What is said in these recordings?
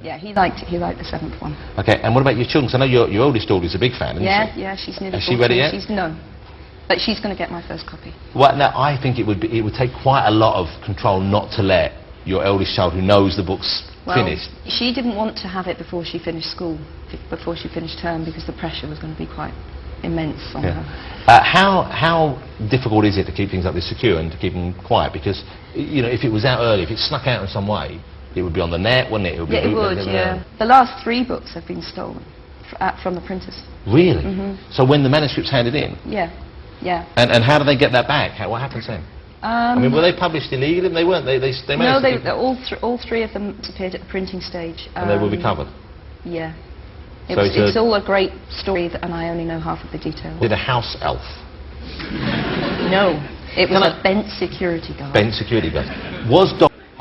Yeah, he liked it. He liked the 7th one. Okay, and what about your children? 'Cause I know your oldest daughter is a big fan, isn't she? Yeah, she's nearly 14. Has she read it yet? No. But she's going to get my first copy. Well, now, I think it would take quite a lot of control not to let your eldest child, who knows the book's finished. She didn't want to have it before she finished school, before she finished term, because the pressure was going to be quite immense on her. How difficult is it to keep things like this secure and to keep them quiet? Because, you know, if it was out early, if it snuck out in some way, it would be on the net, wouldn't it? Yeah, it would, yeah. The last 3 books have been stolen from the printers. Really? So when the manuscript's handed in? Yeah, yeah. And how do they get that back? What happens then? I mean, were they published illegally? They weren't. They managed No, all 3 of them appeared at the printing stage. And they will be covered? Yeah. It's all a great story, and I only know half of the details. Did a house elf? No, it was a bent security guard. Bent security guard.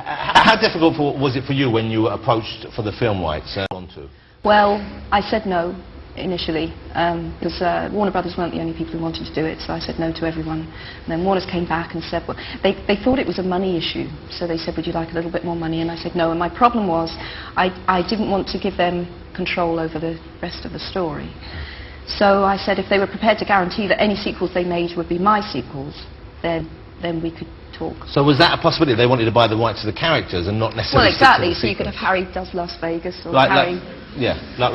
How difficult was it for you when you were approached for the film rights? Well, I said no initially, because Warner Brothers weren't the only people who wanted to do it, so I said no to everyone. And then Warner's came back and said, well, they thought it was a money issue, so they said, would you like a little bit more money? And I said no, and my problem was I didn't want to give them control over the rest of the story. So I said if they were prepared to guarantee that any sequels they made would be my sequels, then we could talk. So was that a possibility? They wanted to buy the rights to the characters and not necessarily... Well, exactly, so you could have Harry Does Las Vegas, or Harry...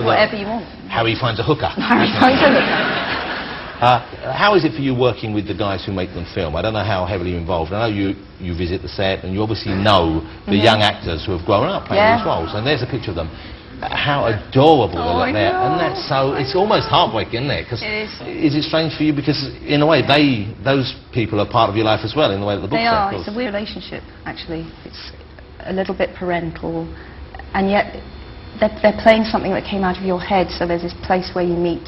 whatever you want. Harry Finds a Hooker. Harry Finds a Hooker. How is it for you working with the guys who make them film? I don't know how heavily you're involved. I know you visit the set, and you obviously know the young actors who have grown up playing these roles, and there's a picture of them. How adorable they look there, and that's so, it's almost heartbreaking, isn't it? Because is it strange for you, because in a way those people are part of your life as well, in the way that the books are. It's a weird relationship, actually. It's a little bit parental, and yet they're playing something that came out of your head, so there's this place where you meet,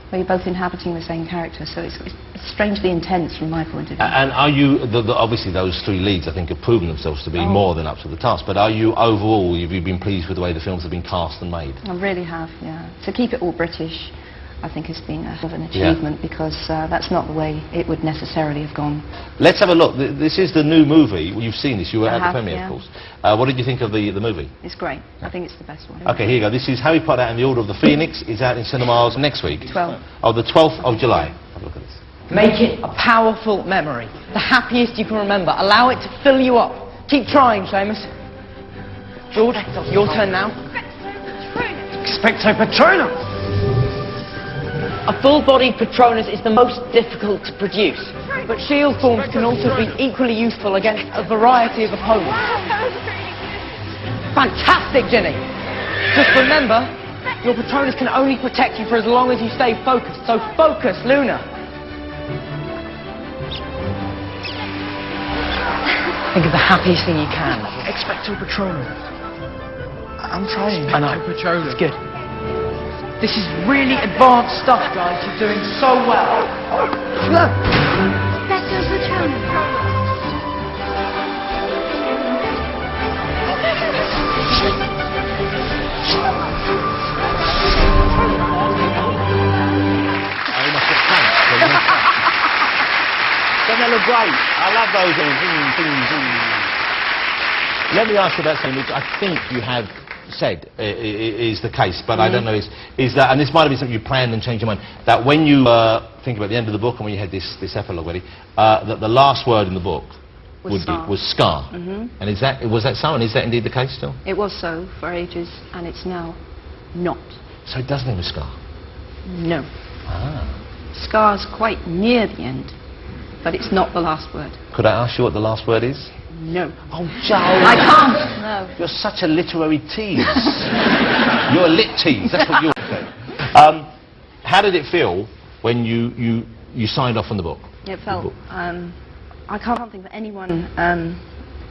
where you're both inhabiting the same character, so it's strangely intense from my point of view. And are you, obviously those 3 leads I think have proven themselves to be more than up to the task, but are you overall, have you been pleased with the way the films have been cast and made? I really have, yeah. To keep it all British, I think has been an achievement, because that's not the way it would necessarily have gone. Let's have a look. This is the new movie. You've seen this, you were at the premiere, of course. What did you think of the movie? It's great. I think it's the best one. Okay, here you go. This is Harry Potter and the Order of the Phoenix. It's out in cinemas next week. 12th. Oh, the 12th of July. Have a look at this. Make it a powerful memory. The happiest you can remember. Allow it to fill you up. Keep trying, Seamus. George, your turn now. Expecto Patronum! A full-bodied Patronus is the most difficult to produce, but shield forms can also be equally useful against a variety of opponents. Fantastic, Ginny! Just remember, your Patronus can only protect you for as long as you stay focused, so focus, Luna! Think of the happiest thing you can. Expecto Patronum. I'm trying. I know. Patronum. It's good. This is really advanced stuff, guys. You're doing so well. Look. Expecto Patronum. Don't they look great? I love those things. Let me ask you about something which I think you have said is the case, but I don't know, is that, and this might have been something you planned and changed your mind, that when you think about the end of the book and when you had this epilogue ready, that the last word in the book was Scar. And was that so, and is that indeed the case still? It was so for ages, and it's now not. So it does name a Scar? No. Scar's quite near the end, but it's not the last word. Could I ask you what the last word is? No. Oh, Joe. I can't. No. You're such a literary tease. You're a lit tease. That's what you're. How did it feel when you signed off on the book? It felt. I can't think of anyone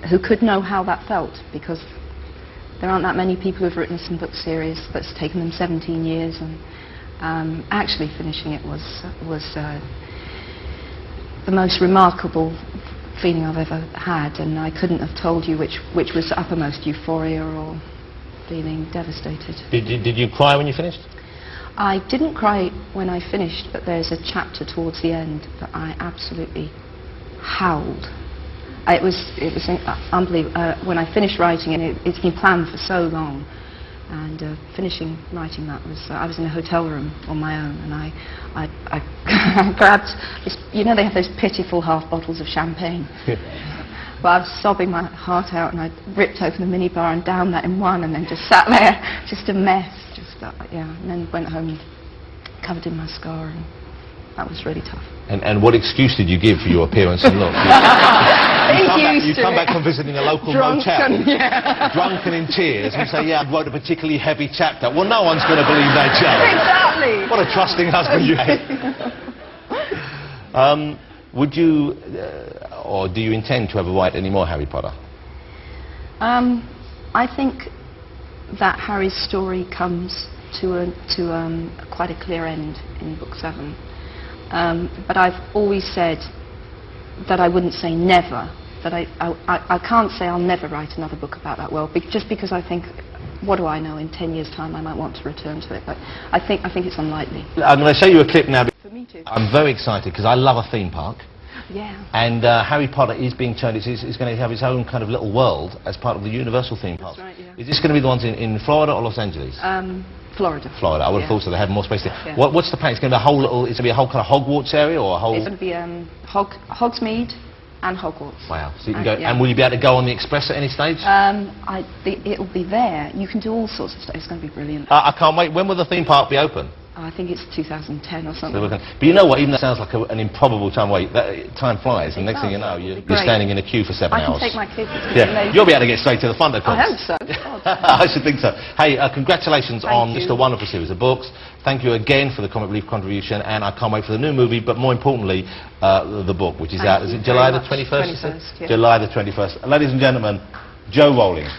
who could know how that felt, because there aren't that many people who've written some book series that's taken them 17 years, and actually finishing it was the most remarkable feeling I've ever had, and I couldn't have told you which was uppermost, euphoria or feeling devastated. Did you cry when you finished? I didn't cry when I finished, but there's a chapter towards the end that I absolutely howled. It was unbelievable. When I finished writing it, it's been planned for so long, And finishing writing that was, I was in a hotel room on my own, and I grabbed this, you know, they have those pitiful half bottles of champagne. Well, I was sobbing my heart out, and I ripped open the minibar and downed that in one, and then just sat there, just a mess, yeah, and then went home covered in mascara, and that was really tough. And what excuse did you give for your appearance and look? You come back from visiting a local motel, drunk and in tears, and say, yeah, I wrote a particularly heavy chapter. Well, no one's going to believe that joke. Exactly. What a trusting husband you have. Would you, or do you intend to ever write any more Harry Potter? I think that Harry's story comes to quite a clear end in book 7. But I've always said that I wouldn't say never, that I can't say I'll never write another book about that world, just because I think, what do I know, in 10 years' time I might want to return to it, but I think it's unlikely. I'm going to show you a clip now. For me too. I'm very excited because I love a theme park. Yeah. And Harry Potter is being turned, it's going to have its own kind of little world as part of the Universal theme park. That's right, yeah. Is this going to be the ones in Florida or Los Angeles? Florida. Florida. I would have thought so. They have more space there. Yeah. What's the plan? It's going to be a whole little. It's going to be a whole kind of Hogwarts area, or a whole. It's going to be Hogsmeade and Hogwarts. Wow. So you can go. And will you be able to go on the Express at any stage? It'll be there. You can do all sorts of stuff. It's going to be brilliant. I can't wait. When will the theme park be open? I think it's 2010 or something. But you know what? Even that sounds like an improbable time. Time flies, and next thing you know, you're standing in a queue for 7 hours. I can take my kids. Yeah. You'll be able to get straight to the fun, of course. I hope so. I should think so. Hey, congratulations on just a Thank you. wonderful series of books. Thank you again for the comic relief contribution, and I can't wait for the new movie, but more importantly, the book, which is out. Is it July the 21st? 21st, yeah. July the 21st. Ladies and gentlemen, Jo Rowling.